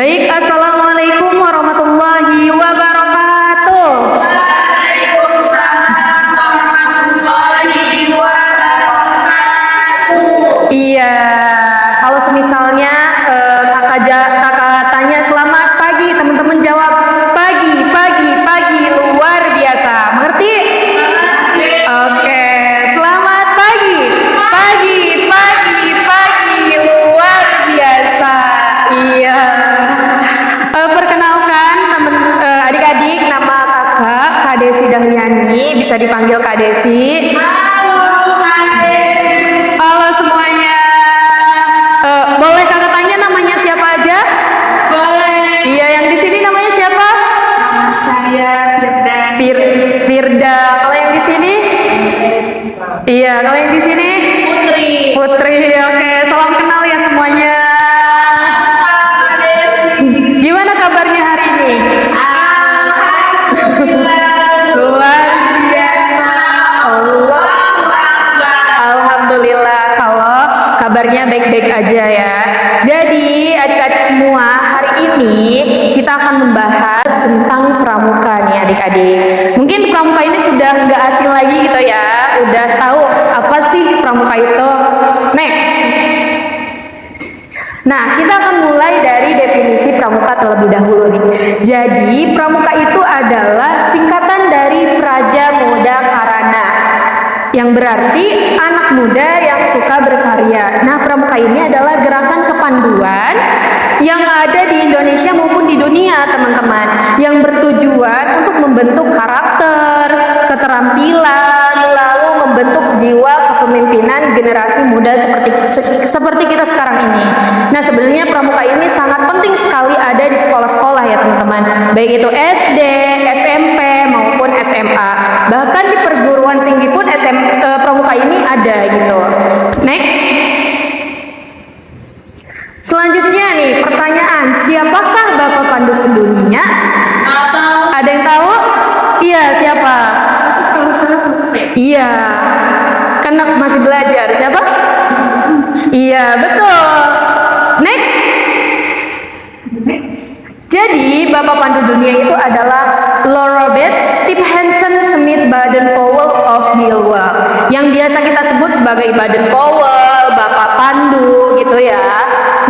Baik, assalamualaikum warahmatullahi wabarakatuh. Waalaikumsalam warahmatullahi wabarakatuh. Iya, kalau semisalnya kakak tanya selamat pagi, teman-teman jawab pagi, luar biasa. Mengerti? Oke, selamat pagi, luar biasa. Iya. Perkenalkan adik-adik, nama kakak Kak Desi Dahliani, bisa dipanggil Kak Desi. Halo Kak. Halo semuanya. Boleh kakak tanya namanya siapa aja? Boleh. Iya, yang di sini namanya siapa? Nama saya Firda. Firda. Kalau yang di sini? Iya, kalau yang di sini? Putri. Oke, salam kenal ya semuanya. Kak Desi. Gimana kabarnya hari ini? Alhamdulillah. Luar biasa. Alhamdulillah kalau kabarnya baik-baik aja ya. Jadi adik-adik semua, hari ini kita akan membahas tentang pramuka nih adik-adik. Mungkin pramuka ini sudah nggak asing lagi gitu ya. Udah tahu apa sih pramuka itu? Next. Nah, kita akan mulai dari definisi pramuka terlebih dahulu nih. Jadi, pramuka itu adalah singkatan dari Praja Muda Karana, yang berarti anak muda yang suka berkarya. Nah, pramuka ini adalah gerakan kepanduan yang ada di Indonesia maupun di dunia, teman-teman, yang bertujuan untuk membentuk karakter, keterampilan, lalu membentuk jiwa kepemimpinan generasi muda seperti kita sekarang ini. Nah, sebenarnya pramuka ini sangat penting sekali ada di sekolah-sekolah ya, teman-teman. Baik itu SD, SMP maupun SMA. Bahkan di perguruan tinggi pun pramuka ini ada gitu. Next. Selanjutnya nih, pertanyaan, siapakah Bapak Pandu Sedunia? Ada yang tahu? Iya, siapa? Iya, kan masih belajar. Siapa? Iya, betul. Next. Jadi, Bapak Pandu Dunia itu adalah Lord Robert Stephenson Smith Baden-Powell of Gilwell, yang biasa kita sebut sebagai Baden-Powell, Bapak Pandu gitu ya.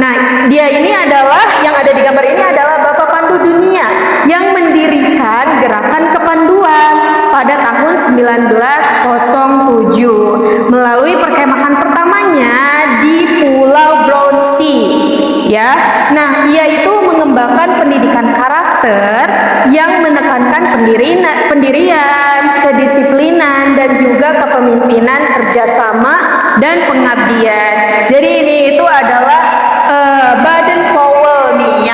Nah, dia ini adalah, yang ada di gambar ini adalah Bapak Pandu Dunia yang mendirikan gerakan kepanduan pada tahun 1907 melalui perkemahan pertamanya di Pulau Brownsea ya. Nah, ia itu mengembangkan pendidikan karakter yang menekankan pendirian, kedisiplinan, dan juga kepemimpinan, kerjasama, dan pengabdian. Jadi ini itu adalah Baden-Powell nih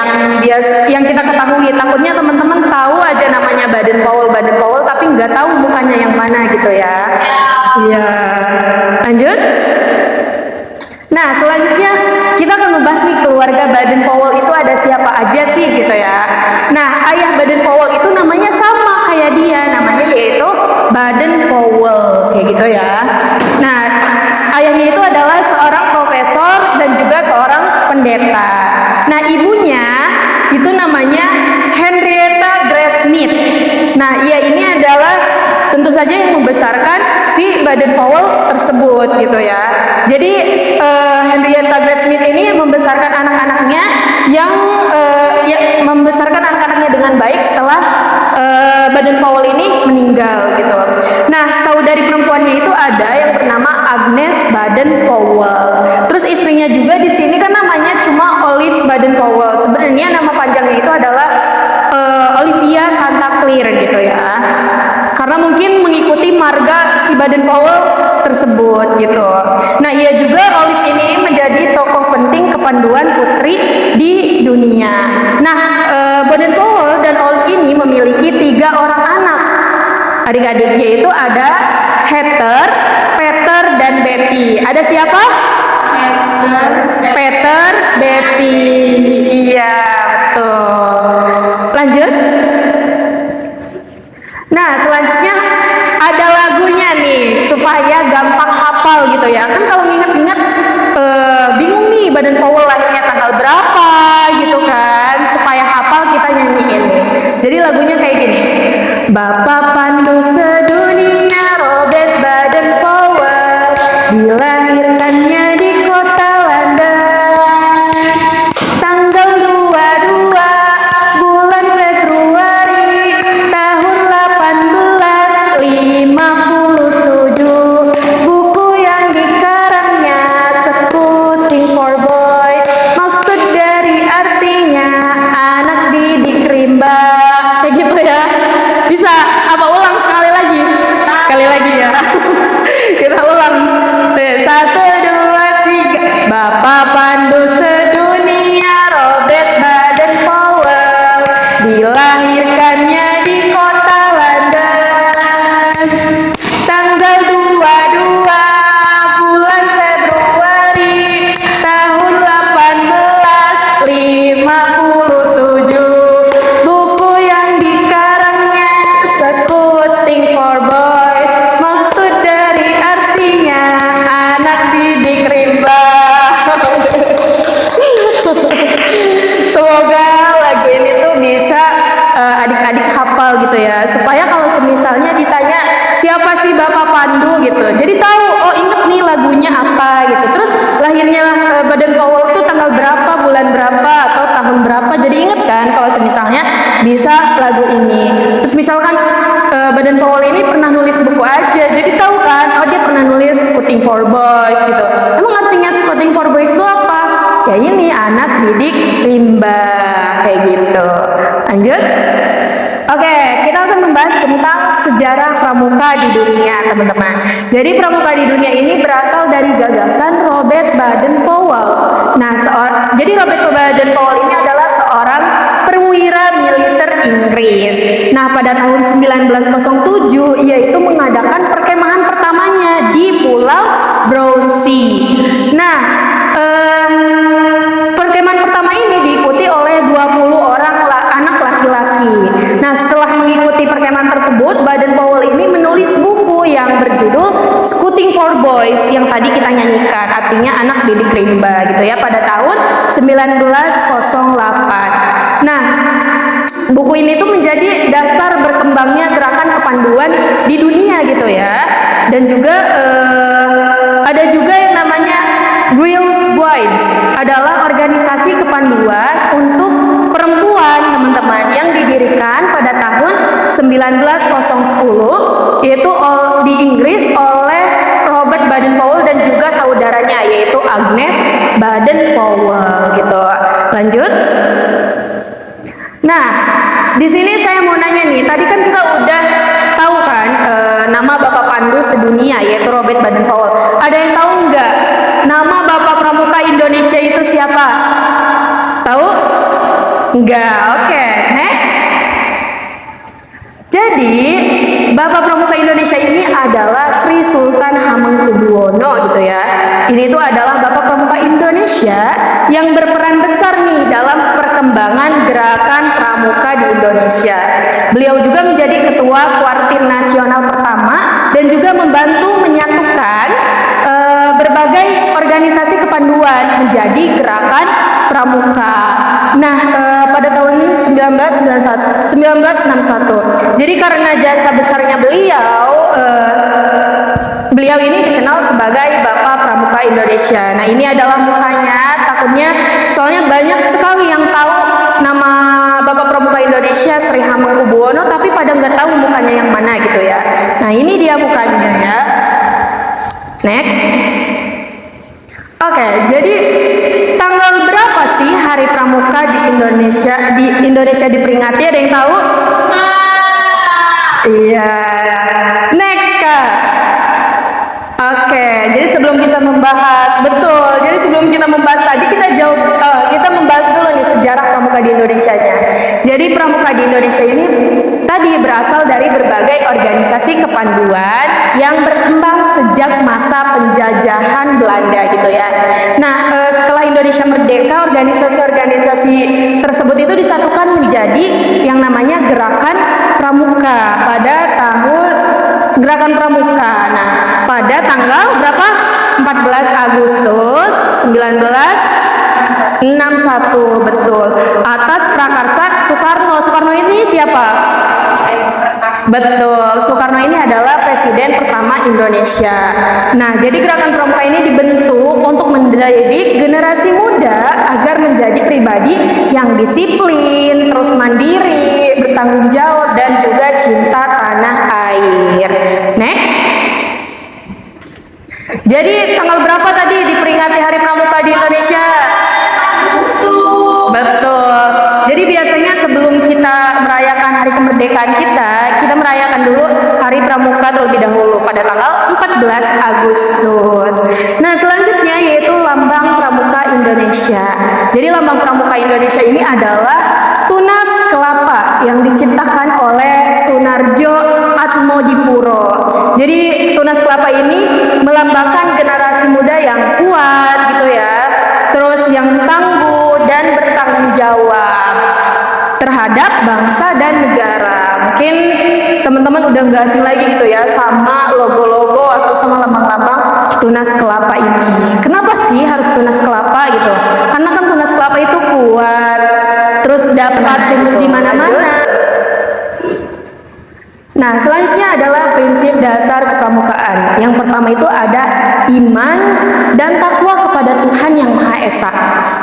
yang kita ketahui. Takutnya teman-teman tahu aja namanya Baden-Powell, tapi nggak tahu mukanya yang mana gitu ya. Iya. Lanjut. Nah, selanjutnya kita akan membahas nih keluarga Baden-Powell itu ada siapa aja sih gitu ya. Nah, ayah Baden-Powell itu namanya sama kayak dia, namanya yaitu Baden-Powell kayak gitu ya. Nah, ayahnya itu adalah seorang profesor dan juga seorang pendeta. Nah, ibunya itu namanya Henrietta Grace Smith. Nah, ia ini adalah tentu saja yang membesarkan si Baden-Powell tersebut gitu ya. Jadi Henrietta Grace Smith ini membesarkan anak-anaknya membesarkan anak-anaknya dengan baik setelah Baden-Powell ini meninggal gitu. Nah, saudari perempuannya itu ada yang bernama Agnes Baden-Powell. Terus istrinya juga di sini kan namanya cuma Olive Baden-Powell. Sebenarnya nama panjangnya itu adalah Olivia Santa Claire gitu ya. Karena mungkin mengikuti marga si Baden-Powell tersebut gitu. Nah, ia juga Olive ini menjadi tokoh penting kepanduan putri di dunia. Nah, Baden-Powell dan Olive ini memiliki 3 orang anak. Adik-adiknya itu ada Heather, Peter, dan Betty. Ada siapa? Peter, Betty. Iya, betul. Lanjut. Nah, selanjutnya ada lagunya nih supaya gampang hafal gitu ya. Kan kalau nginget-nginget bingung nih Baden-Powell lahirnya tanggal berapa gitu kan. lagunya kayak gini. Bapak pandu sedunia Robert Baden-Powell, dilahirkannya di kota London, tanggal 22 bulan Februari tahun 1857. Buku yang dikarangnya Scouting for Boys, maksud dari artinya anak didik rimba. Kayak gitu ya. Bisa apa ulang sekali lagi? Sekali lagi ya. Kita ulang. Nih, 1, 2, 3. Bapak pandu sedunia Robert Baden-Powell, dilahirkannya di kota London, tanggal 22 bulan Februari tahun 1857. Buku yang dikarangnya Scouting for Boys, maksud dari artinya anak didik rimba. Semoga lagu ini tuh bisa adik-adik hafal gitu ya, supaya kalau semisalnya ditanya siapa sih Bapak Pandu gitu, jadi tahu, oh inget nih lagunya apa gitu. Terus lahirnya Baden-Powell tuh tanggal berapa, bulan berapa, atau tahun berapa, jadi inget kan kalau semisalnya bisa lagu ini. Terus misalkan Baden-Powell ini pernah nulis buku aja, jadi tahu kan, oh dia pernah nulis Scouting for Boys gitu. Emang artinya Scouting for Boys itu apa? Ya ini anak didik rimba, kayak gitu. Lanjut. Oke, kita akan membahas tentang sejarah pramuka di dunia, teman-teman. Jadi pramuka di dunia ini berasal dari gagasan Robert Baden-Powell. Nah, jadi Robert Baden-Powell ini adalah seorang perwira militer Inggris. Nah, pada tahun 1907 ia itu mengadakan perkemahan pertamanya di Pulau Brownsea. Nah, perkemahan pertama ini diikuti oleh 20 orang anak laki-laki. Nah, setelah mengikuti perkemahan tersebut, Baden-Powell ini menulis buku yang berjudul Scouting for Boys yang tadi kita nyanyikan, artinya anak didik rimba gitu ya, pada tahun 1908. Nah, buku ini tuh menjadi dasar berkembangnya gerakan kepanduan di dunia gitu ya. Dan juga ada juga yang namanya Girls Guides, adalah organisasi kepanduan untuk perempuan, teman-teman, yang didirikan pada tahun 1910, yaitu di Inggris oleh Robert Baden-Powell dan juga saudaranya, yaitu Agnes Baden-Powell gitu. Lanjut. Nah, di sini saya mau nanya nih, tadi kan kita udah tahu kan nama Bapak Pandu sedunia, yaitu Robert Baden-Powell. Ada yang tahu nggak nama Bapak Pramuka Indonesia itu siapa? Tahu? Enggak. Oke, next. Jadi, Bapak Pramuka Indonesia ini adalah Sri Sultan Hamengkubuwono gitu ya. Ini tuh adalah Bapak Pramuka Indonesia yang berperan besar nih dalam perkembangan gerakan pramuka di Indonesia. Beliau juga menjadi ketua Kuartir Nasional pertama dan juga membantu menyatukan berbagai organisasi kepanduan menjadi gerakan pramuka. Nah, pada tahun 1961. Jadi karena jasa besarnya beliau ini dikenal sebagai Bapak Pramuka Indonesia. Nah, ini adalah mukanya. Takutnya soalnya banyak sekali yang tahu nama Bapak Pramuka Indonesia Sri Hamengkubuwono, tapi pada nggak tahu mukanya yang mana gitu ya. Nah, ini dia mukanya ya. Next. Oke, jadi tanggal berapa sih Hari Pramuka di Indonesia? Di Indonesia diperingati, ada yang tahu? Iya. Next, Kak. Oke, jadi sebelum kita membahas, betul. Jadi sebelum kita membahas tadi, kita membahas dulu nih sejarah pramuka di Indonesia-nya. Jadi pramuka di Indonesia ini tadi berasal dari berbagai organisasi kepanduan yang berkembang sejak masa penjajahan Belanda gitu ya. Nah, setelah Indonesia merdeka, organisasi-organisasi tersebut itu disatukan menjadi yang namanya Gerakan Pramuka Nah, pada tanggal berapa? 14 Agustus 19 61, betul. Atas prakarsa Soekarno. Soekarno ini siapa? Betul, Soekarno ini adalah presiden pertama Indonesia. Nah, jadi gerakan pramuka ini dibentuk untuk mendidik generasi muda agar menjadi pribadi yang disiplin, terus mandiri, bertanggung jawab, dan juga cinta tanah air. Next. Jadi tanggal berapa tadi diperingati Hari Pramuka di Indonesia? Betul. Jadi biasanya sebelum kita merayakan hari kemerdekaan kita merayakan dulu Hari Pramuka terlebih dahulu pada tanggal 14 Agustus. Nah, selanjutnya yaitu Lambang Pramuka Indonesia. Jadi Lambang Pramuka Indonesia ini adalah tunas kelapa yang diciptakan oleh Sunarjo Atmodipuro. Jadi tunas kelapa ini melambangkan generasi muda yang kuat gitu ya. Terus yang tangguh dan bertanggung jawab terhadap bangsa dan negara. Mungkin teman-teman udah nggak asing lagi gitu ya sama logo-logo atau sama lambang-lambang tunas kelapa ini. Kenapa sih harus tunas kelapa gitu? Karena kan tunas kelapa itu kuat, terus dapat tumbuh di mana-mana. Nah, selanjutnya adalah prinsip dasar kepramukaan. Yang pertama itu ada iman dan takwa kepada Tuhan Yang Maha Esa.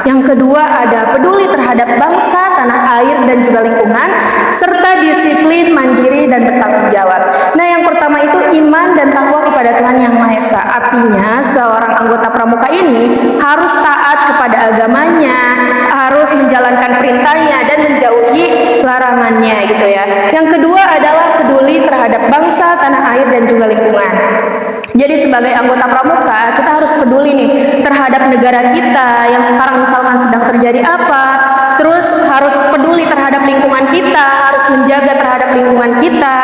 Yang kedua ada peduli terhadap bangsa, tanah air, dan juga lingkungan, serta disiplin, mandiri, dan bertanggung jawab. Nah, yang pertama itu iman dan takwa kepada Tuhan Yang Maha Esa. Artinya, seorang anggota pramuka ini harus taat kepada agamanya, harus menjalankan perintahnya, dan menjauhi larangannya gitu ya. Yang kedua adalah peduli terhadap bangsa, tanah air, dan juga lingkungan. Jadi sebagai anggota pramuka kita harus peduli nih terhadap negara kita yang sekarang misalkan sedang terjadi apa, terus harus peduli terhadap lingkungan kita, harus menjaga terhadap lingkungan kita,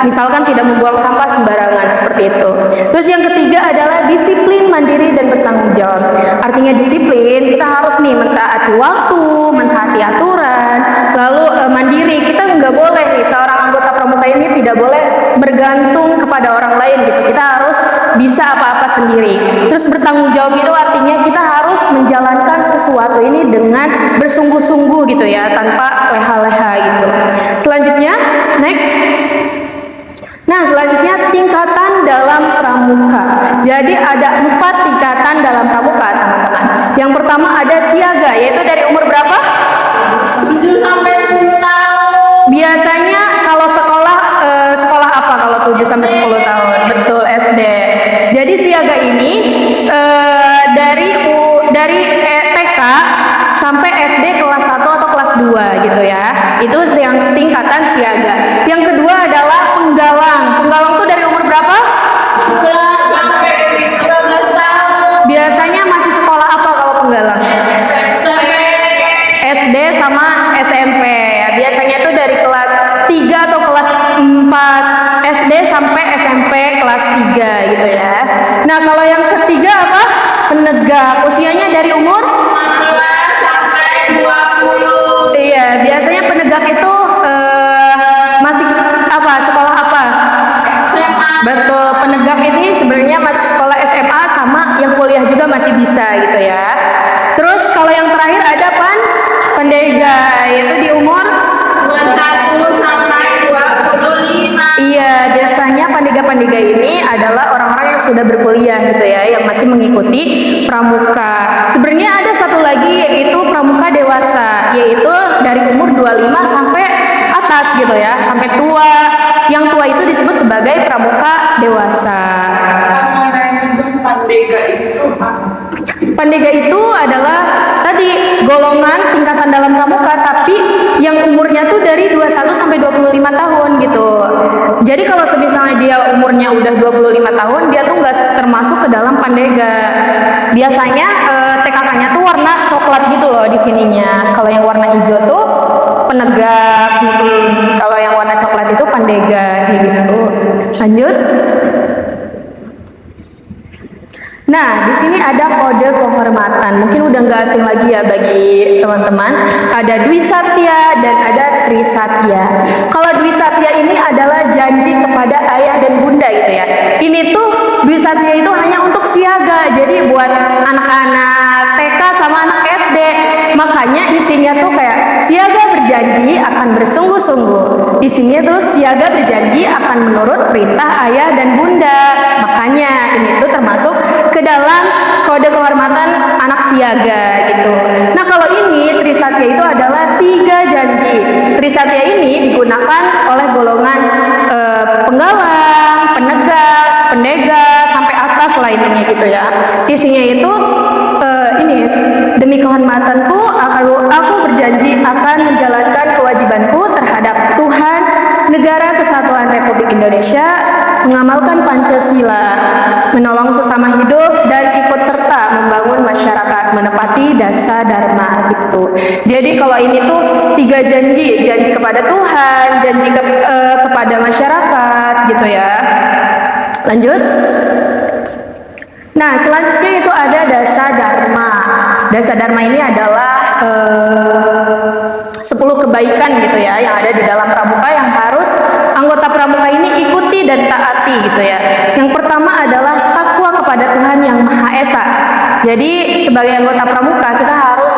misalkan tidak membuang sampah sembarangan seperti itu. Terus yang ketiga adalah disiplin, mandiri, dan bertanggung jawab. Artinya disiplin, kita harus nih mentaati waktu, mentaati aturan, lalu mandiri, kita nggak boleh nih seorang anggota pramuka ini tidak boleh bergantung kepada orang lain gitu. Kita harus bisa apa-apa sendiri. Terus bertanggung jawab itu artinya kita harus menjalankan sesuatu ini dengan bersungguh-sungguh gitu ya, tanpa leha-leha gitu. Selanjutnya, next. Nah, selanjutnya tingkatan dalam pramuka. Jadi ada 4 tingkatan dalam pramuka, teman-teman. Yang pertama ada siaga, yaitu dari umur berapa? 7 sampai 10 tahun. Biasanya kalau sekolah apa kalau 7 sampai 10 tahun? Betul, SD. Jadi siaga ini dari TK sampai SD kelas 1 atau kelas 2 gitu ya. Itu yang tingkatan siaga. Yang kedua adalah penggalang. Penggalang tuh dari umur berapa? 11 sampai 15 tahun. Biasanya masih sekolah apa kalau penggalang? SD sama SMP ya. Biasanya tuh dari kelas 3 atau kelas 4 SD sampai SMP kelas 3 gitu ya. Nah, kalau yang ketiga apa? Penegak. Usianya dari umur 16 sampai 20. Iya, biasanya penegak itu masih apa? Sekolah apa? SMA. Betul, penegak ini sebenarnya masih sekolah SMA sama yang kuliah juga masih bisa gitu ya. Terus kalau yang terakhir ada pendega, yaitu di umur 21 sampai 25. Iya, biasanya pandega-pandega ini adalah orang-orang yang sudah berkuliah gitu ya, yang masih mengikuti pramuka. Sebenarnya ada satu lagi yaitu pramuka dewasa, yaitu dari umur 25 sampai atas gitu ya, sampai tua. Yang tua itu disebut sebagai pramuka dewasa. Pandega itu apa? Pandega itu adalah tadi golongan tingkatan dalam pramuka, tapi yang umurnya tuh dari 21 sampai 25 tahun gitu. Jadi kalau misalnya dia umurnya udah 25 tahun, dia tuh nggak termasuk ke dalam pandega. Biasanya TKK-nya tuh warna coklat gitu loh di sininya. Kalau yang warna hijau tuh penegak, kalau yang warna coklat itu pandega kayak gitu. Lanjut. Nah, di sini ada kode kehormatan. Mungkin udah nggak asing lagi ya bagi teman-teman. Ada Dwi Satya dan ada Tri Satya. Kalau Dwi Satya ini adalah janji kepada ayah dan bunda gitu ya. Ini tuh Dwi Satya itu hanya untuk siaga. Jadi buat anak-anak TK sama anak SD. makanya isinya tuh kayak siaga berjanji akan bersungguh-sungguh. Isinya terus siaga berjanji akan menurut perintah ayah dan bunda. Makanya ini tuh termasuk ke dalam kode kehormatan anak siaga gitu. Nah kalau ini Trisatya itu adalah 3 janji. Trisatya ini digunakan oleh golongan penggalang, penegak, pendega sampai atas lainnya gitu ya. Isinya itu ini demi kehormatanku aku berjanji akan menjalankan kewajibanku terhadap Tuhan, Negara Kesatuan Republik Indonesia, mengamalkan Pancasila, menolong sesama hidup dan ikut serta membangun masyarakat, menepati dasa dharma gitu. Jadi kalau ini tuh 3 janji, janji kepada Tuhan, janji kepada masyarakat gitu ya. Lanjut. Nah, selanjutnya itu ada dasa dharma. Dasa dharma ini adalah 10 kebaikan gitu ya yang ada di dalam pramuka yang harus anggota pramuka ini ikuti dan taati gitu ya. Yang pertama adalah takwa kepada Tuhan yang Maha Esa. Jadi sebagai anggota pramuka kita harus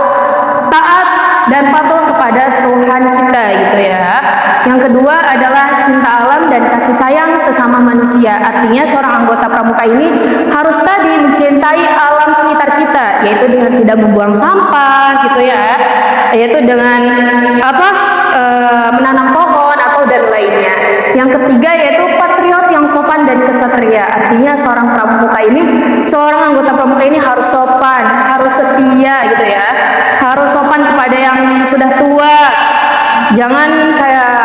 taat dan patuh kepada Tuhan kita gitu ya. Yang kedua adalah cinta alam dan kasih sayang sesama manusia. Artinya seorang anggota pramuka ini harus tadi mencintai alam sekitar kita, yaitu dengan tidak membuang sampah gitu ya, yaitu dengan menanam pohon atau dan lainnya. Yang ketiga yaitu patriot yang sopan dan kesatria. Artinya seorang anggota pramuka ini harus sopan, harus setia gitu ya, harus sopan kepada yang sudah tua. Jangan kayak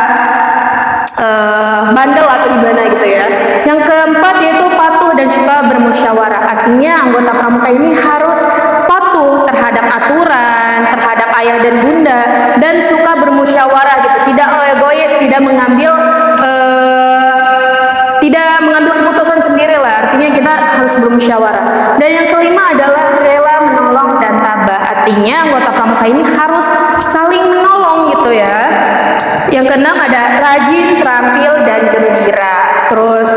bandel atau gimana gitu ya. Yang keempat yaitu patuh dan suka bermusyawarah. Artinya anggota pramuka ini harus patuh terhadap aturan, terhadap ayah dan bunda, dan suka bermusyawarah gitu. Tidak egois, tidak mengambil keputusan sendiri lah. Artinya kita harus bermusyawarah. Dan yang kelima adalah rela menolong dan tabah. Artinya anggota pramuka ini harus saling menolong gitu ya. Yang keenam ada rajin, terampil, dan gembira. Terus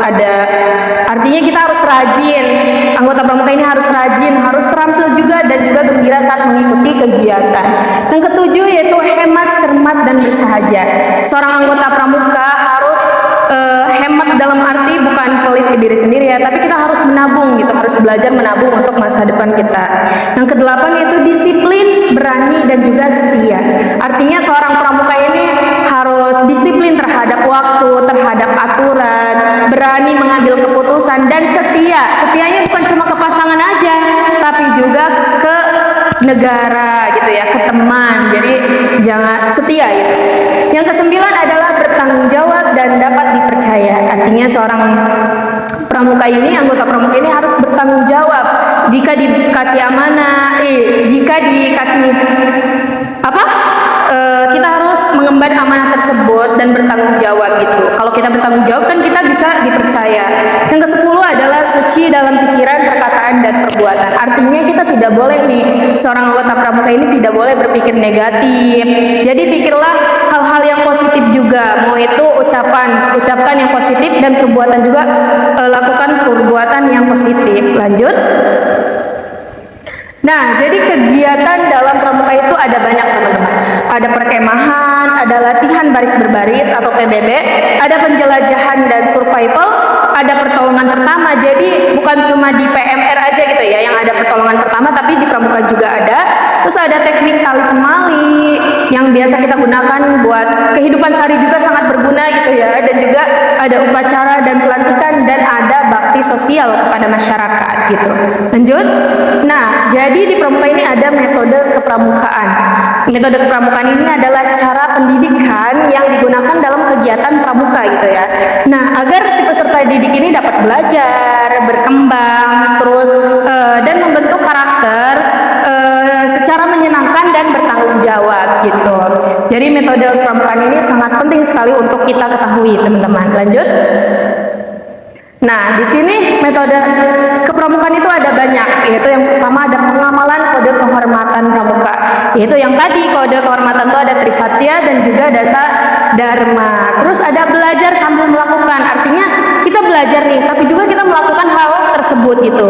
artinya kita harus rajin. Anggota pramuka ini harus rajin, harus terampil juga dan juga gembira saat mengikuti kegiatan. Yang ketujuh yaitu hemat, cermat, dan bersahaja. Seorang anggota pramuka harus hemat dalam arti bukan pelit ke diri sendiri ya, tapi kita harus menabung gitu, harus belajar menabung untuk masa depan kita. Yang kedelapan yaitu disiplin, berani, dan juga setia. Artinya seorang pramuka ini harus disiplin terhadap waktu, terhadap aturan, berani mengambil keputusan, dan setia. Setianya bukan cuma ke pasangan aja, tapi juga ke negara gitu ya, ke teman. Jadi jangan setia gitu. Yang kesembilan adalah bertanggung jawab dan dapat dipercaya. Artinya seorang pramuka ini, anggota pramuka ini harus bertanggung jawab jika dikasih amanah, jika dikasih kita harus mengemban amanah tersebut dan bertanggung jawab gitu. Kalau kita bertanggung jawab kan kita bisa dipercaya. Yang ke-10 adalah suci dalam pikiran, perkataan, dan perbuatan. Artinya kita tidak boleh nih, seorang anggota pramuka ini tidak boleh berpikir negatif. Jadi pikirlah hal-hal yang positif juga. Mau itu ucapkan yang positif, dan perbuatan juga lakukan perbuatan yang positif. Lanjut. Nah, jadi kegiatan dalam pramuka itu ada banyak teman-teman. Ada perkemahan, ada latihan baris berbaris atau PBB, ada penjelajahan dan survival, ada pertolongan pertama. Jadi bukan cuma di PMR aja gitu ya yang ada pertolongan pertama, tapi di pramuka juga ada. Terus ada teknik tali temali yang biasa kita gunakan buat kehidupan sehari juga sangat berguna gitu ya. Dan juga ada upacara dan pelantikan, dan ada bakti sosial kepada masyarakat gitu. Lanjut. Nah, jadi di pramuka ini ada metode kepramukaan. Metode kepramukaan ini adalah cara pendidikan yang digunakan dalam kegiatan pramuka gitu ya. Nah, agar si peserta didik ini dapat belajar, berkembang, terus dan membentuk karakter secara menyenangkan dan bertanggung jawab gitu. Jadi metode kepramukaan ini sangat penting sekali untuk kita ketahui, teman-teman. Lanjut. Nah, di sini metode kepramukaan itu ada banyak, yaitu yang pertama ada pengamalan kode kehormatan pramuka, yaitu yang tadi kode kehormatan itu ada Trisatya dan juga dasa dharma. Terus ada belajar sambil melakukan, artinya kita belajar nih, tapi juga kita melakukan hal tersebut gitu.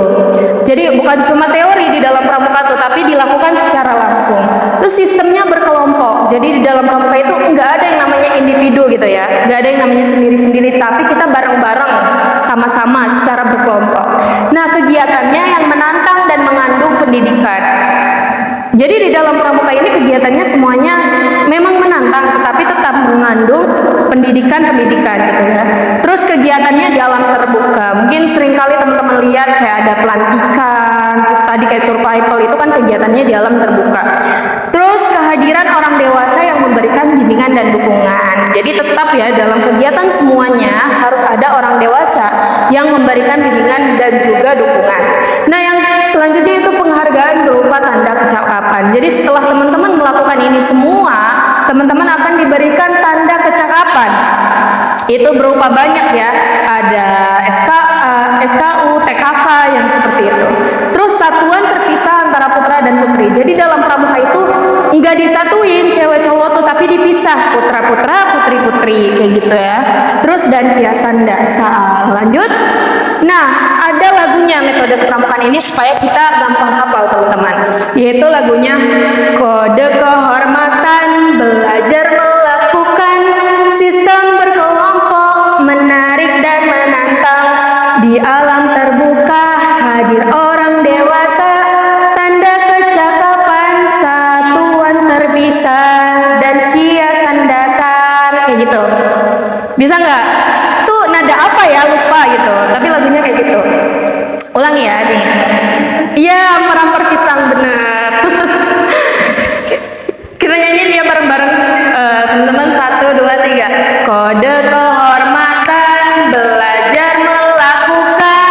Jadi bukan cuma teori di dalam pramuka tuh, tetapi dilakukan secara langsung. Terus sistemnya berkelompok. Jadi di dalam pramuka itu nggak ada yang namanya individu gitu ya, nggak ada yang namanya sendiri-sendiri, tapi kita bareng-bareng, sama-sama secara berkelompok. Nah, kegiatannya yang menantang dan mengandung pendidikan. Jadi di dalam pramuka ini kegiatannya semuanya memang menantang, tetapi tetap mengandung pendidikan-pendidikan gitu ya. Terus kegiatannya di alam terbuka. Mungkin seringkali teman-teman lihat kayak ada pelantikan, terus tadi kayak survival itu kan kegiatannya di alam terbuka. Terus kehadiran orang dewasa yang memberikan bimbingan dan dukungan. Jadi tetap ya dalam kegiatan semuanya harus ada orang dewasa yang memberikan bimbingan dan juga dukungan. Nah, yang selanjutnya itu penghargaan berupa tanda kecakapan. Jadi setelah teman-teman melakukan ini semua, teman-teman akan diberikan tanda kecakapan. Itu berupa banyak ya, ada SKU, TKK yang seperti itu. Terus satuan terpisah antara putra dan putri. Jadi dalam pramuka itu nggak disatuin cewek cowok tuh, tapi dipisah putra-putra, putri-putri kayak gitu ya. Terus dan kiasan dasar. Lanjut. Nah, ada lagunya metode kepramukaan ini supaya kita gampang hafal teman-teman. Yaitu lagunya Kode Kehormatan Belajar Melakukan Sistem Berkelompok Menarik dan Menantang di alam terbuka hadir orang dewasa tanda kecakapan satuan terpisah dan kiasan dasar kayak gitu. Bisa nggak? Tuh nada apa ya, lupa gitu. Tapi lagunya kayak gitu. Ulangi ya nih. Iya, merampar pisang bener. Kita nyanyiin ya bareng-bareng. Teman-teman 1, 2, 3. Kode kehormatan belajar melakukan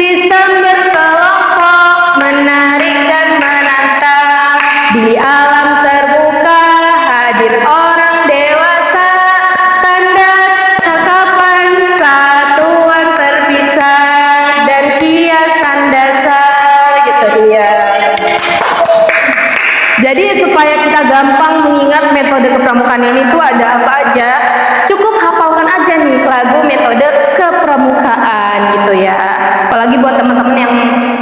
sistem berkelompok menarik dan menantang di alam terbuka hadir orang dewasa tanda cakapan satuan terpisah dan kiasan dasar gitu. Iya. Jadi supaya kita gampang mengingat metode kepramukaan ini tuh ada apa aja, cukup hafalkan aja nih lagu metode kepramukaan gitu ya. Apalagi buat teman-teman yang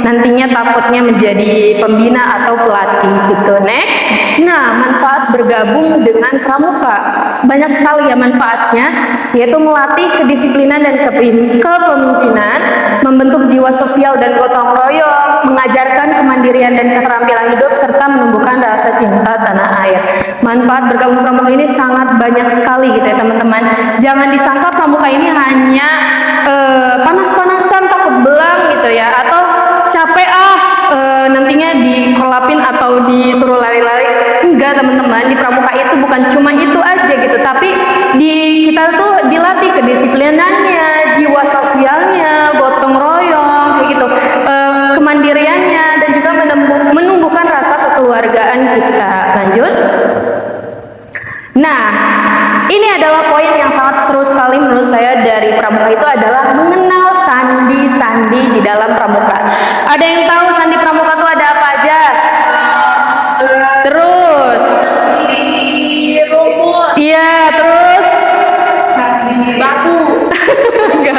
nantinya takutnya menjadi pembina atau pelatih gitu. Next. Nah, manfaat bergabung dengan pramuka. Banyak sekali ya manfaatnya, yaitu melatih kedisiplinan dan kepemimpinan, membentuk jiwa sosial dan gotong royong, mengajarkan kemandirian dan keterampilan hidup, serta menumbuhkan rasa cinta tanah air. Manfaat bergabung pramuka ini sangat banyak sekali gitu ya teman-teman. Jangan disangka pramuka ini hanya panas-panasan, takut belang gitu ya, atau capek nantinya dikolapin atau disuruh lari-lari. Enggak teman-teman, di pramuka itu bukan cuma itu aja gitu, tapi kita tuh dilatih kedisiplinannya, jiwa sosialnya, gotong royong kayak gitu, kemandiriannya, dan juga menumbuhkan rasa kekeluargaan kita. Lanjut. Nah, ini adalah poin yang sangat seru sekali menurut saya dari pramuka, itu adalah mengenal sandi-sandi di dalam pramuka. Ada yang tahu sandi pramuka itu ada apa aja? Terus Di rumput. iya, terus Di batu. enggak.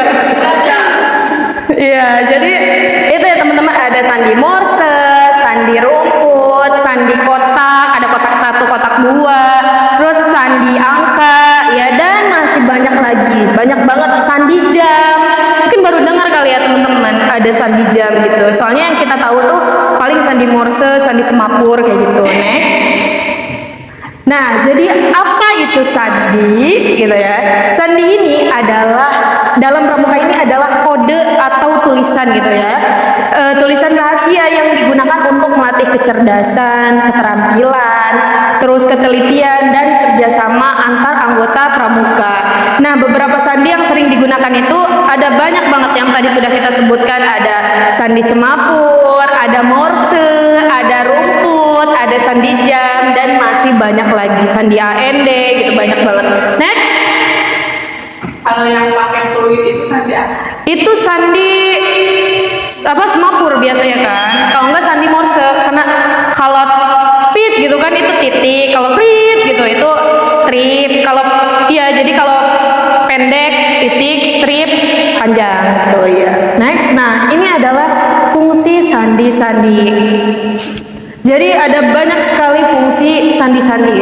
Iya, jadi itu ya teman-teman, ada sandi morse, sandi rumput, sandi kotak, ada kotak 1, kotak 2, terus sandi angka, ya, dan masih banyak lagi, banyak banget. Sandi jam, mungkin baru dengar kali ya teman-teman, ada sandi jam gitu. Soalnya yang kita tahu tuh paling sandi morse, sandi semapur kayak gitu. Next. Nah, jadi apa itu sandi gitu ya? Sandi ini adalah, dalam pramuka ini adalah kode atau tulisan gitu ya. Tulisan rahasia yang digunakan untuk melatih kecerdasan, keterampilan, terus ketelitian dan kerjasama antar anggota pramuka. Nah, beberapa sandi yang sering digunakan itu ada banyak banget yang tadi sudah kita sebutkan. Ada sandi semapur, ada morse, ada rumput, ada sandi jam, dan masih banyak lagi, sandi AND gitu, banyak banget. Next. Kalau yang pakai fluid itu sandi apa? Itu sandi semapur biasanya kan. Kalau enggak sandi morse, karena kalau pit gitu kan itu titik, kalau prit gitu itu strip. Kalau iya, jadi kalau pendek titik, strip panjang gitu ya. Next. Nah, ini adalah fungsi sandi-sandi. Jadi ada banyak sekali fungsi sandi-sandi,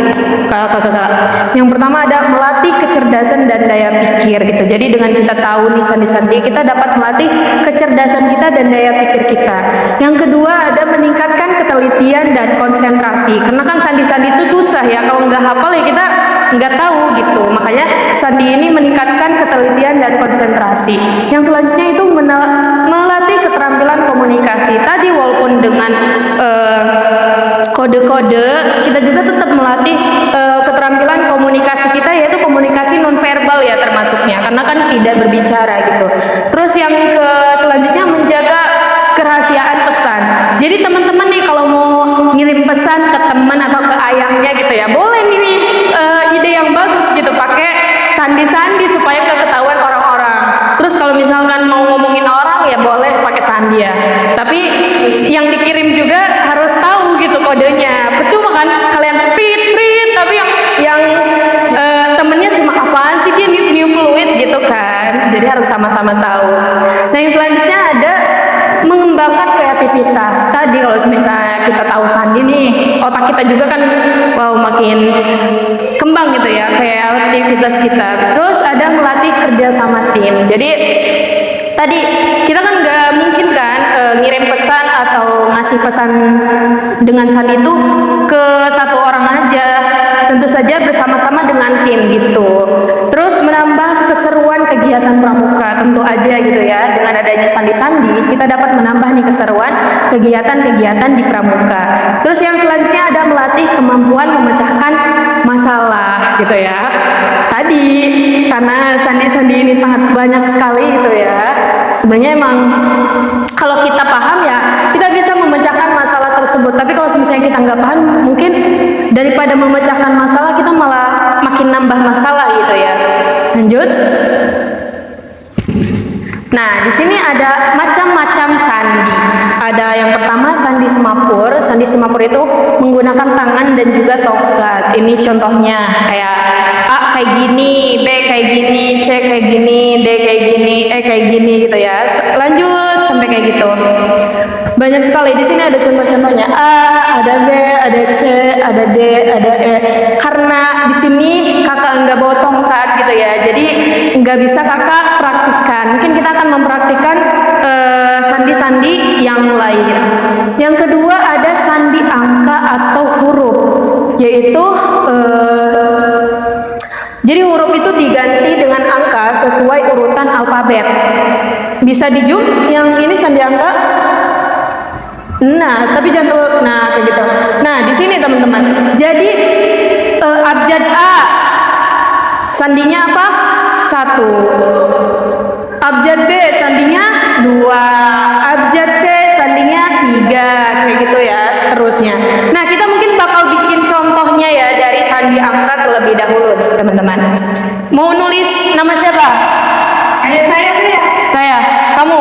kakak-kakak. Yang pertama ada melatih kecerdasan dan daya pikir gitu. Jadi dengan kita tahu nih sandi-sandi, kita dapat melatih kecerdasan kita dan daya pikir kita. Yang kedua ada meningkatkan ketelitian dan konsentrasi. Karena kan sandi-sandi itu susah ya, kalau nggak hafal ya kita nggak tahu gitu. Makanya sandi ini meningkatkan ketelitian dan konsentrasi. Yang selanjutnya itu melatih keterampilan komunikasi. Tadi walaupun dengan kode-kode, kita juga tetap melatih keterampilan komunikasi kita, yaitu komunikasi nonverbal ya termasuknya, karena kan tidak berbicara gitu. Terus yang selanjutnya menjaga kerahasiaan pesan. Jadi teman-teman nih kalau mau ngirim pesan ke teman atau ke ayahnya gitu ya, boleh nih ide yang bagus gitu, pakai sandi-sandi supaya gak ketahuan orang-orang. Terus kalau misalkan mau ngomongin orang ya boleh pakai sandi ya, tapi yang dikirim juga harus tahu gitu kodenya. Percuma kan kalian prit tapi yang temennya cuma apaan sih dia new fluid gitu kan. Jadi harus sama-sama tahu. Nah yang selanjutnya ada mengembangkan kreativitas. Tadi kalau misalnya kita tahu sandi nih, otak kita juga kan makin kembang gitu ya kreativitas kita. Terus ada melatih kerja sama tim. Jadi tadi kita kan nggak mungkin kan ngirim pesan atau ngasih pesan dengan sandi itu ke satu orang aja, tentu saja bersama-sama dengan tim gitu. Terus menambah keseruan kegiatan pramuka, tentu aja gitu ya, dengan adanya sandi-sandi kita dapat menambah nih keseruan kegiatan-kegiatan di pramuka. Terus yang selanjutnya ada melatih kemampuan memecahkan masalah gitu ya. Tadi karena sandi-sandi ini sangat banyak sekali gitu ya, sebenarnya emang kalau kita paham ya kita bisa memecahkan masalah tersebut. Tapi kalau misalnya kita nggak paham, mungkin daripada memecahkan masalah kita malah makin nambah masalah gitu ya. Lanjut. Nah, di sini ada macam-macam sandi. Ada yang pertama sandi semapur. Sandi semapur itu menggunakan tangan dan juga tongkat. Ini contohnya kayak A kayak gini, B kayak gini, C kayak gini, D kayak gini, E kayak gini gitu ya. Lanjut sampai kayak gitu. Banyak sekali di sini ada contoh-contohnya. A, ada B, ada C, ada D, ada E. Karena di sini kakak nggak bawa tongkat gitu ya, jadi nggak bisa kakak praktikkan. Mungkin kita akan mempraktikkan sandi-sandi yang lain. Yang kedua ada sandi angka atau huruf, yaitu jadi huruf itu diganti dengan angka sesuai urutan alfabet. Bisa di zoom yang ini sandi angka. Nah, tapi jangan terlalu, nah kayak gitu. Nah, di sini teman-teman. Jadi abjad A sandinya apa? 1. Abjad B sandinya 2. Abjad C sandinya 3. Kayak gitu ya, seterusnya. Nah, kita mungkin bakal bikin contohnya ya dari sandi angka terlebih dahulu nih, teman-teman. Mau nulis nama siapa? Ada saya. Saya. Kamu.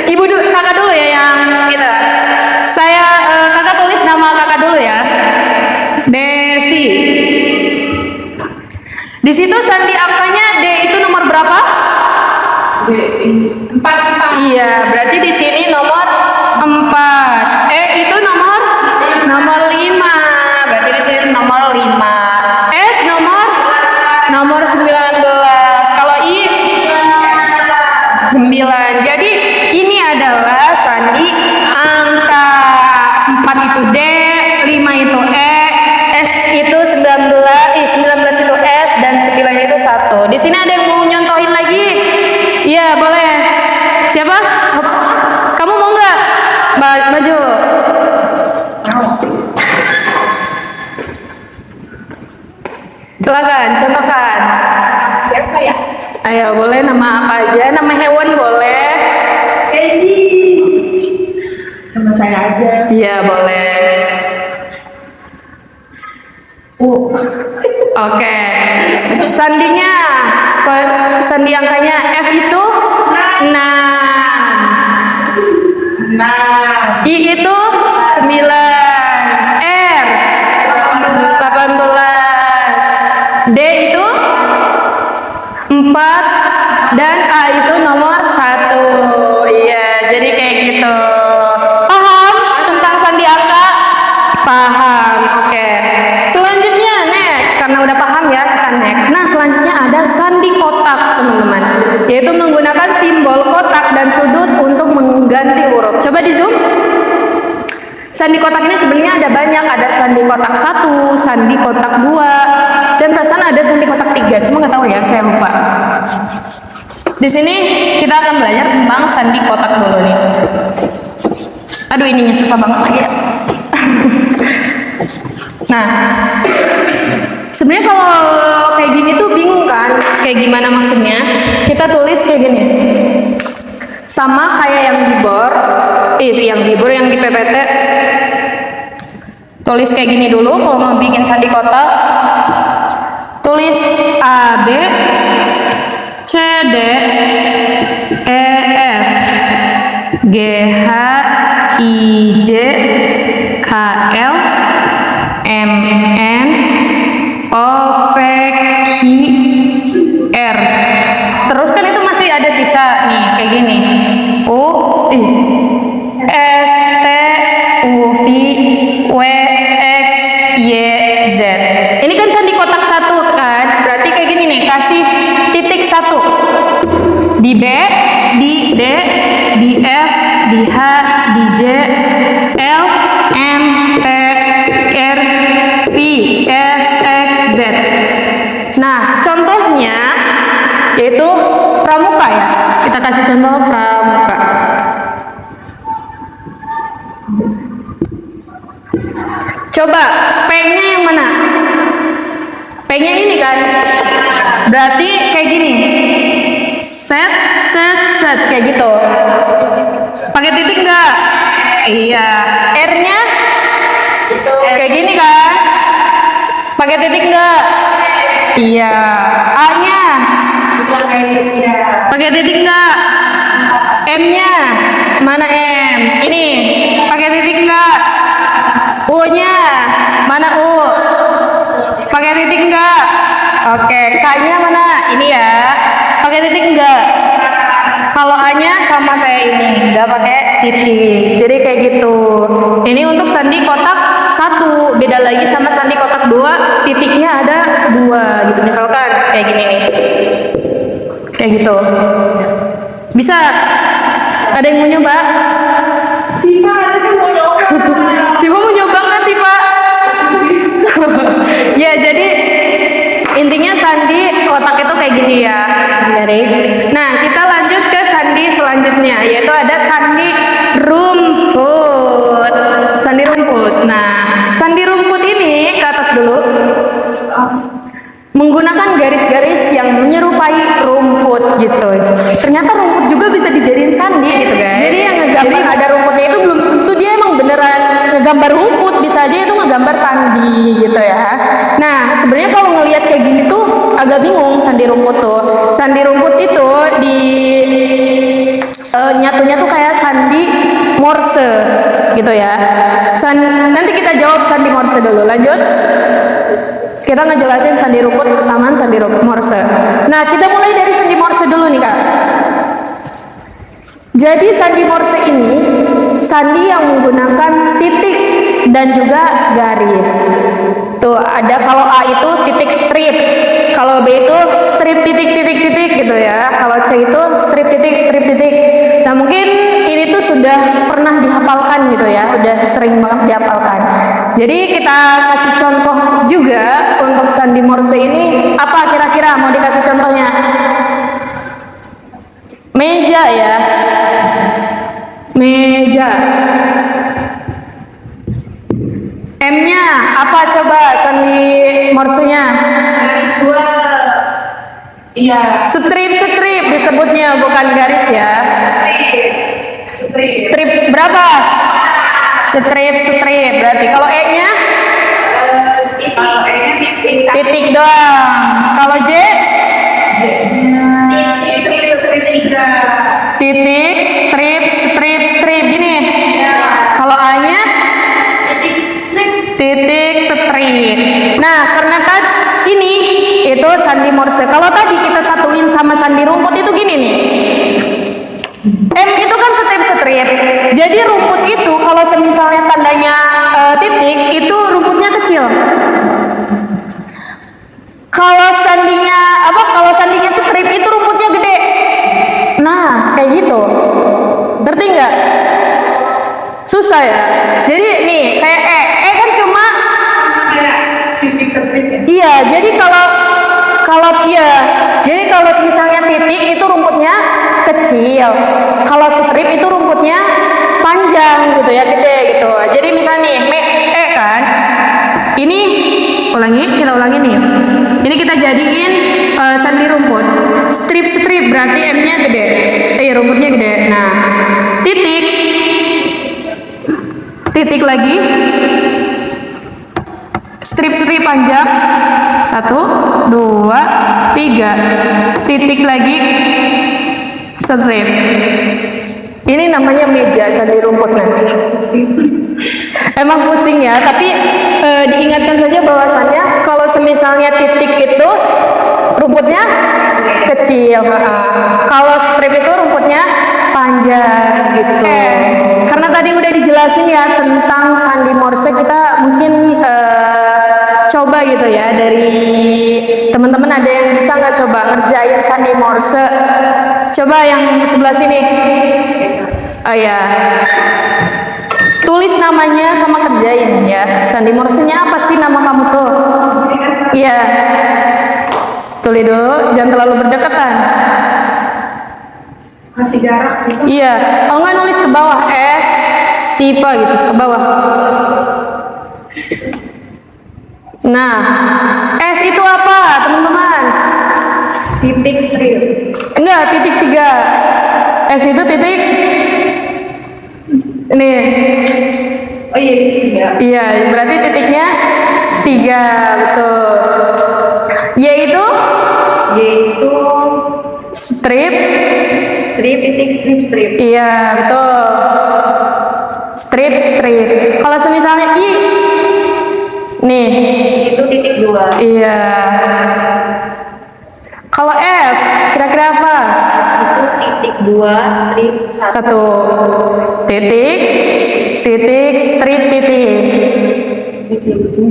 Ibu dulu, kakak dulu ya yang gitu. Saya kakak tulis nama kakak dulu ya. Desi. Di situ sandi angkanya D itu nomor berapa? D 4. Iya, berarti di sini nomor 4. E itu nomor 5. Berarti di sini nomor 5. S nomor 19. Kalau I 9. Jadi ini adalah sandi angka. 4 itu D, 5 itu E, S itu 19 itu S, dan 9 itu 1. Di sini ada yang mau nyontohin lagi? Iya, boleh. Siapa? Kamu mau nggak? Maju. Silakan, contohkan. Siapa ya? Ayo, boleh nama apa aja? Nama hewan boleh. Nama saya aja. Iya, boleh. Oke. Sandinya, sandi angkanya F itu 6. I itu 9. R 18. D itu 4. Dan A itu nomor 1. Iya, jadi kayak gitu. Paham tentang sandi angka? Coba di zoom. Sandi kotak ini sebenarnya ada banyak, ada sandi kotak 1, sandi kotak 2, dan perasaan ada sandi kotak 3, cuma nggak tahu ya, saya lupa. Di sini kita akan belajar tentang sandi kotak dulu nih. Aduh, ininya susah banget lagi ya. Nah, sebenarnya kalau kayak gini tuh bingung kan, kayak gimana maksudnya? Kita tulis kayak gini. Sama kayak yang di board, yang di PPT. Tulis kayak gini dulu kalau mau bikin sandi kotak. Tulis A, B, C, D, E, F, G, H, I, J, K, L, M, N, O, P, Q, R. Terus kan itu masih ada sisa nih kayak gini. U, I, S, T, U, V, W, X, Y, Z. Ini kan sandi kotak 1 kan? Berarti kayak gini nih, kasih titik 1 di B, di D, di F, di H, di J, L, M, P, R, V, S, X, Z. Nah, contohnya yaitu pramuka ya. Kita kasih contoh pramuka. Coba P-nya yang mana? P-nya ini kan. Berarti kayak gini. Set kayak gitu. Pakai titik enggak? Iya. R-nya kayak gini kan? Pakai titik enggak? Iya. A-nya pakai titik enggak? M-nya mana M? Ini pakai titik enggak? U-nya mana U? Pakai titik enggak? Oke, K-nya mana? Ini ya. Pakai titik enggak? Kalau A-nya sama kayak ini, enggak pakai titik. Jadi kayak gitu. Ini untuk sandi kotak 1, beda lagi sama sandi kotak 2, titiknya ada 2 gitu. Misalkan kayak gini nih. Kayak gitu. Bisa? Ada yang mau nyoba? Sipa katanya mau nyoba. Sipa mau nyoba nggak sih, Pak? Ya, jadi intinya sandi kotak itu kayak gini ya. Nah, kita lanjut ke sandi selanjutnya, yaitu ada sandi rumput. Sandi rumput. Nah, sandi rumput ini ke atas dulu. Menggunakan garis-garis yang menyerupai rumput gitu. Ternyata rumput juga bisa dijadiin sandi gitu guys. Jadi yang ngegambar ada rumputnya itu belum tentu dia emang beneran ngegambar rumput, bisa aja itu ngegambar sandi gitu ya. Nah, sebenarnya kalau ngelihat kayak gini tuh agak bingung sandi rumput tuh. Sandi rumput itu di nyatunya tuh kayak sandi Morse gitu ya. Nanti kita jawab sandi Morse dulu. Lanjut. Kita ngejelasin sandi rumput kesamaan sandi Morse. Nah, kita mulai dari sandi Morse dulu nih Kak. Jadi sandi Morse ini sandi yang menggunakan titik dan juga garis. Tuh ada, kalau A itu titik strip, kalau B itu strip titik gitu ya. Kalau C itu strip titik. Nah, mungkin ini tuh sudah pernah dihafalkan gitu ya, udah sering banget dihafalkan. Jadi kita kasih contoh juga untuk sandi Morse ini. Apa kira-kira mau dikasih contohnya? Meja ya. Meja. M-nya apa coba sandi Morse-nya? Garis 2. Iya. Strip disebutnya, bukan garis ya. Strip berapa? Strip. Berarti kalau E-nya? Titik doang. Kalau J? Titik, strip gini. Kalau A-nya? Titik, strip. Nah, karena tadi ini itu sandi Morse. Kalau tadi kita satuin sama sandi rumput itu gini nih. M itu kan strip. Jadi rumput itu kalau misalnya tandanya titik, itu rumputnya kecil. Kalau sandinya strip itu rumputnya gede. Nah, kayak gitu. Ngerti nggak? Susah ya. Jadi nih kayak kan cuma Kayak titik strip ya. iya. Jadi kalau iya. Jadi kalau misalnya titik itu rumputnya kecil. Kalau strip itu rumputnya panjang gitu ya, gede gitu. Jadi misalnya nih kan. Ini kita ulangi nih. Ini kita jadiin sandi rumput. Strip berarti M-nya gede. Rumputnya gede. Nah, titik lagi. Strip panjang. 1, 2, 3. Titik lagi. Strip. Ini namanya meja sandi rumput nanti. Emang pusing ya, tapi diingatkan saja bahwasannya kalau semisalnya titik itu rumputnya kecil, kalau strip itu rumputnya panjang gitu. Karena tadi udah dijelasin ya tentang sandi Morse, kita mungkin coba gitu ya, dari teman-teman ada yang bisa nggak coba ngerjain sandi Morse? Coba yang sebelah sini. Oh ya. Tulis namanya sama kerjain ya. Sandi Morse-nya apa sih nama kamu tuh? Iya. Tulis dulu, jangan terlalu berdekatan. Masih jarak sih. Iya. Kalau nggak nulis ke bawah S Sipa gitu, ke bawah. Nah, S itu apa, teman-teman? Titik strip. Enggak, titik 3. S itu titik. Nih. Oh iya. Iya, berarti titiknya 3, betul. Yaitu strip. Strip. Iya, betul. Strip. Kalau semisalnya I, nih. Itu titik 2. Iya. Kalau F, kira-kira apa? Itu titik 2, strip 1. Titik, strip, titik.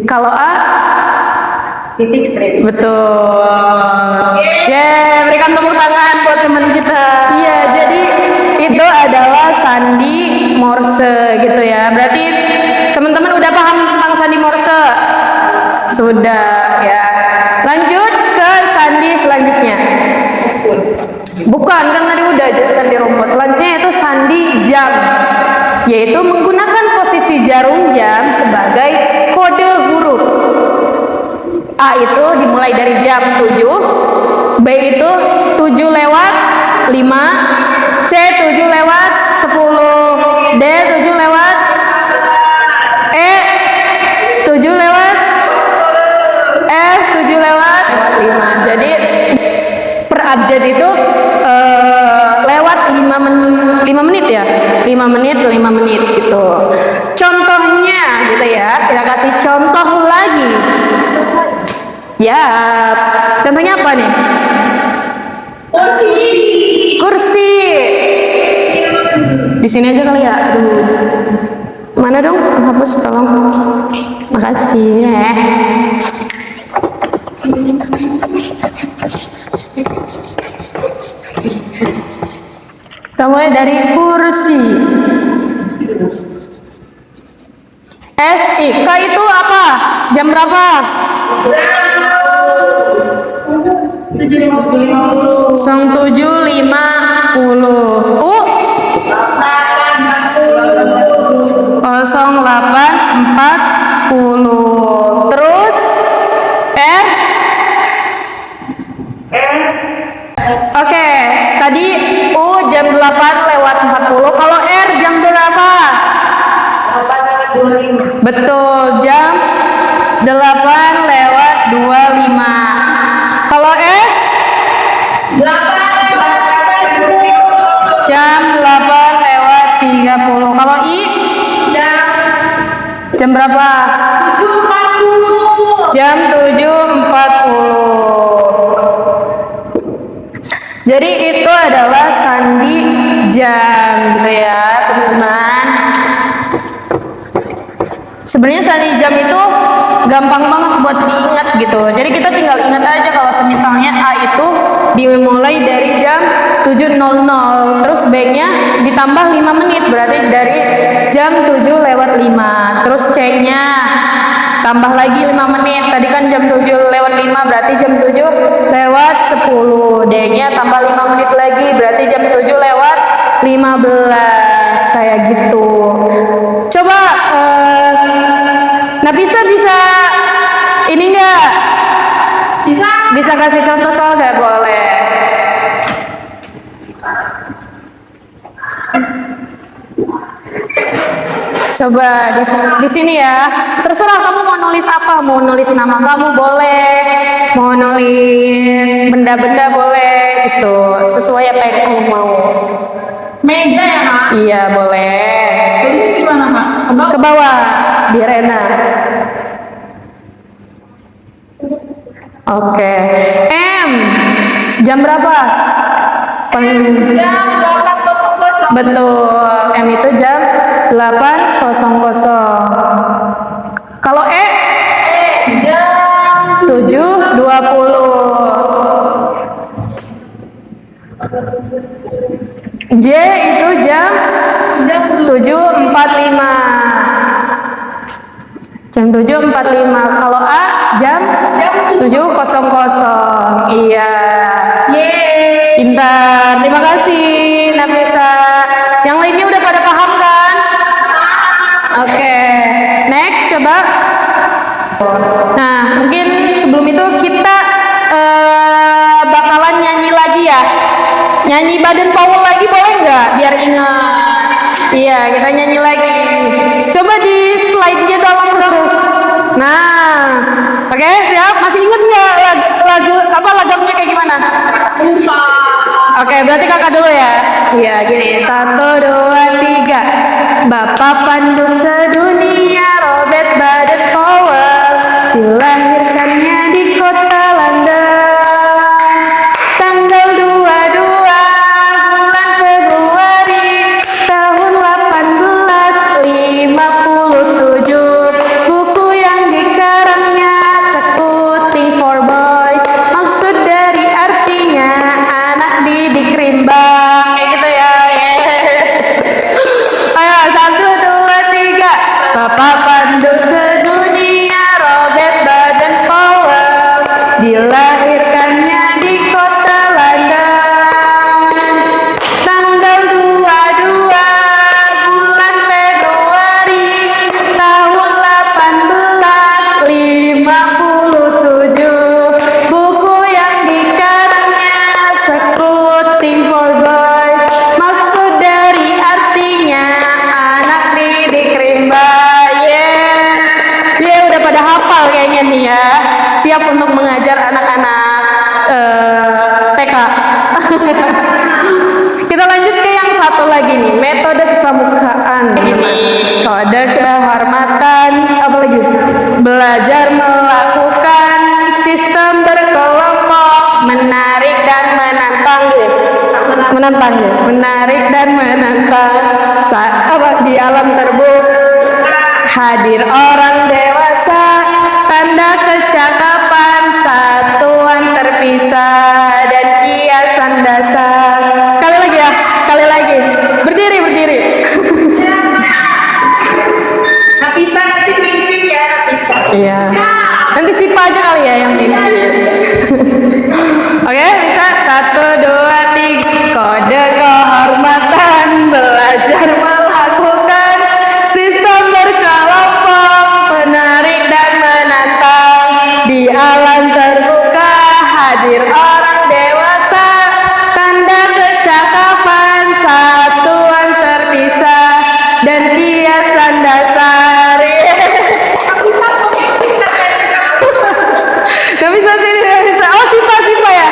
Kalau A, titik strip. betul. Berikan tepuk tangan buat teman kita. Iya, jadi itu adalah sandi Morse gitu ya. Berarti teman-teman udah paham tentang sandi Morse? Sudah ya. Lanjut ke sandi selanjutnya. Bukan, kan tadi udah sandi rumput. Selanjutnya itu sandi jam, yaitu menggunakan posisi jarum jam sebagai kode huruf. A itu dimulai dari jam 7, B itu 7 lewat 5, C 7 lewat 10, D 7 lewat, E 7 lewat, F 7 lewat 5. Jadi per abjad itu lewat 5 menit ya, 5 menit gitu. Contohnya gitu ya, kita kasih contoh lagi. Yap, contohnya apa nih? Kursi. Di sini aja kali ya. Aduh. Mana dong? Hapus tolong. Makasih ya. Kita mulai dari kursi. SI. K itu apa? Jam berapa? 7.50. 07.50. U 08.40. Terus R. Oke, tadi U jam 8 lewat 40. Kalau R jam berapa? 8.25. Betul, jam 8 lewat 25. Kalau S 8 lewat 30. jam 8 lewat 30. Kalau I jam berapa? 7.40. Jam 7.40. Jadi itu adalah sandi jam gitu ya, teman-teman. Sebenarnya sandi jam itu gampang banget buat diingat gitu. Jadi kita tinggal ingat aja kalau misalnya A itu dimulai dari jam 7.00, terus B-nya ditambah 5 menit, berarti dari jam jam 7:05. Terus C-nya tambah lagi 5 menit. Tadi kan jam 7:05, berarti jam 7:10. D-nya tambah 5 menit lagi, berarti jam 7:15. Kayak gitu. Coba Nabisa bisa ini enggak? Bisa kasih contoh soal nggak? Boleh. Coba di sini ya. Terserah kamu mau nulis apa. Mau nulis nama kamu boleh. Mau nulis benda-benda boleh gitu. Sesuai apa yang kamu mau. Meja ya, Mak? Iya, boleh. Tulisnya gimana, Mak? Ke bawah, biar enak. Oke. M. Jam berapa? Jam 8.00. Betul. M itu jam 8.00. Kalau Jam 7.20. J itu jam 7.45. Jam 7.45. Kalau A jam 7.00. Iya. Yeay. Pintar. Terima kasih Nafisa. Yang lainnya udah pada paham kan? Oke. Next coba. Nah, mungkin sebelum itu kita bakalan nyanyi lagi ya. Nyanyi Baden Powell lagi boleh nggak? Biar ingat. Iya, kita nyanyi lagi. Coba di slide-nya tolong terus. Nah, oke, siap. Masih ingat nggak lagu apa lagamnya kayak gimana? Oke, berarti kakak dulu ya. Iya, gini. 1, 2, 3. Bapak pandu sedunia Robert Baden Powell dilahirkannya di kota London tanggal 22 bulan Februari tahun 1857. Buku yang dikarangnya Sekuting for Boys, maksud dari artinya anak didik rimba, kayak gitu ya. Ayo 1, 2, 3. Bapak pandu sedunia Robert Baden Powell dilahirkannya di kota London tanggal 22 bulan Februari tahun 1857. Buku yang dikarangnya Sekuting for Boys, maksud dari artinya anak didik rimba. Dia udah pada hafal kayaknya nih ya. Siap untuk mengajar anak-anak TK. Kita lanjut ke yang satu lagi nih, metode kepramukaan. Ini kode kehormatan, apa lagi? Belajar melakukan sistem berkelompok, menarik dan menantang gitu. Menantang ya, menarik dan menantang. Saat apa di alam terbuka hadir orang dewasa, tanda kecakapan, satuan terpisah dan kiasan dasar. Sekali lagi ya, sekali lagi. Berdiri, berdiri. Nafisa nanti pimpin ya, Nafisa. Iya. Nanti Sipa aja kali ya yang pimpin. Oke, bisa 1, 2, 3. Kode kehormatan, belajar melakukan sistem berkelompok, menarik dan menantang. Di alam terbuka hadir orang dewasa, tanda kecakapan, satuan terpisah dan kiasan dasar. Gak bisa sini, gak bisa. Oh, Sipa ya.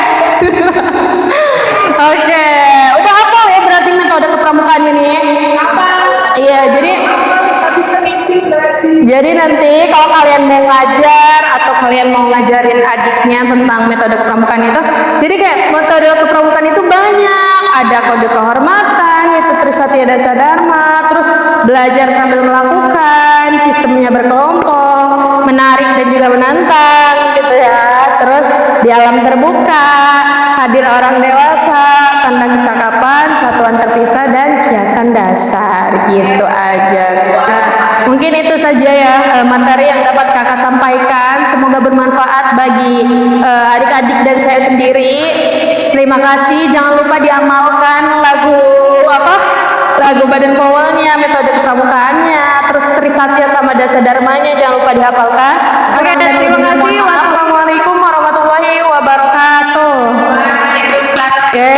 Oke, udah hafal ya berarti metode kepramukaan ini. Apa? Iya, jadi Bisa pimpin berarti. nanti kalau kalian mau ngajar atau kalian mau ngajarin adiknya tentang metode kepramukaan itu, jadi kayak metode kepramukaan itu banyak. Ada kode kehormatan, itu Trisatya Dasa Dharma, terus belajar sambil melakukan, sistemnya berkelompok, menarik dan juga menantang gitu ya. Terus di alam terbuka, hadir orang dewasa, tanda kecakapan, satuan terpisah dan kiasan penjelasan dasar gitu aja. Nah, mungkin itu saja ya materi yang dapat kakak sampaikan. Semoga bermanfaat bagi adik-adik dan saya sendiri. Terima kasih. Jangan lupa diamalkan lagu lagu Badan Powellnya, metode kepramukaannya, terus Trisatya sama Dasa Dharmanya jangan lupa dihafalkan. Oke, terima kasih. Wassalamualaikum warahmatullahi wabarakatuh. Oke.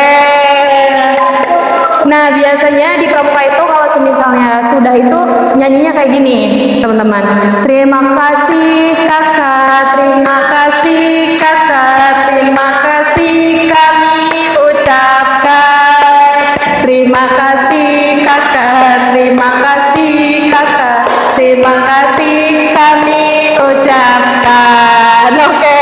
Nah, biasanya di pramuka itu kalau misalnya sudah itu nyanyinya kayak gini, teman-teman. Terima kasih kakak, terima kasih kakak, terima kasih kami ucapkan. Terima kasih kakak, terima kasih kakak, terima kasih kami ucapkan. Oke.